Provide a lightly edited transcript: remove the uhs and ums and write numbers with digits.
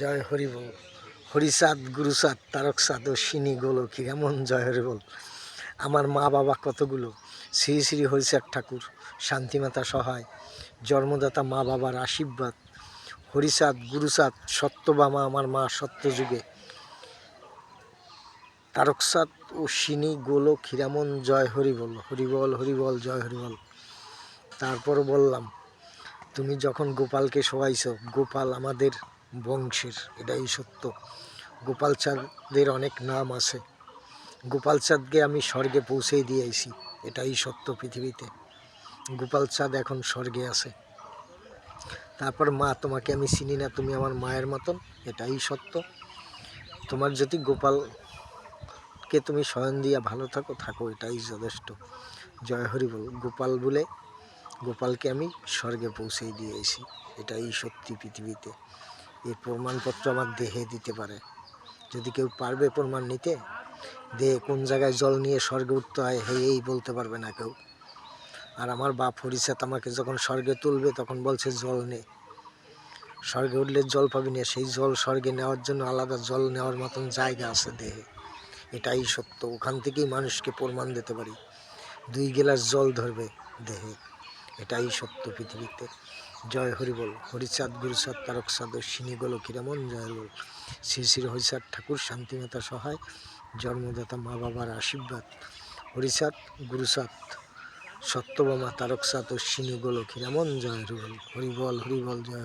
জয় হরি বল। হরিচাঁদ গুরুচাঁদ তারকচাঁদ ও সিনি গোলক এমন জয় হরি বল। আমার মা বাবা কতগুলো, শ্রী শ্রী হরিচাঁদ ঠাকুর, শান্তিমাতা সহায়, জন্মদাতা মা বাবার আশীর্বাদ, হরিচাঁদ গুরুচাঁদ সত্যবামা আমার মা সত্যযুগে, তারকচাঁদ ও সিনি গোলক হীরামন জয় হরি বল। হরি বল হরি বল জয় হরি বল। তারপর বললাম, তুমি যখন গোপালকে শোয়াইছ, গোপাল আমাদের বংশের, এটাই সত্য। গোপাল চাঁদের অনেক নাম আছে। গোপাল চাঁদকে আমি স্বর্গে পৌঁছে দিয়েছি, এটাই সত্য পৃথিবীতে। গোপাল চাঁদ এখন স্বর্গে আছে। তারপর মা, তোমাকে আমি চিনি না, তুমি আমার মায়ের মতন, এটাই সত্য। তোমার যদি গোপালকে তুমি শয়ন দিয়া ভালো থাকো, থাকো, এটাই যথেষ্ট। জয় হরি বল। গোপাল বলে গোপালকে আমি স্বর্গে পৌঁছে দিয়েছি, এটাই সত্যি পৃথিবীতে। এর প্রমাণপত্র আমার দেহে দিতে পারে। যদি কেউ পারবে প্রমাণ নিতে, দেহে কোন জায়গায় জল নিয়ে স্বর্গে উঠতে হয়, এই বলতে পারবে না কেউ। আর আমার বাপ হরিচাঁদ আমাকে যখন স্বর্গে তুলবে, তখন বলছে জল নে। স্বর্গে উঠলে জল পাবি না, সেই জল স্বর্গে নেওয়ার জন্য আলাদা জল নেওয়ার মতন জায়গা আছে দেহে, এটাই সত্য। ওখান থেকেই মানুষকে প্রমাণ দিতে পারি। 2 গ্লাস জল ধরবে দেহে, এটাই সত্য পৃথিবীতে। জয় হরি বল। হরিচাঁদ গুরুচাঁদ তারকচাঁদ ও সিনি গোলক হীরামন জয় হরি বল। শ্রী শ্রী হরিচাঁদ ঠাকুর, শান্তিমাতা সহায়, জন্মদাতা মা বাবার আশীর্বাদ, হরিচাঁদ গুরুচাঁদ সত্যবামা তারকচাঁদ ও সিনি গোলক হীরামন জয় হরি বল। হরি বল হরি বল জয় হরি।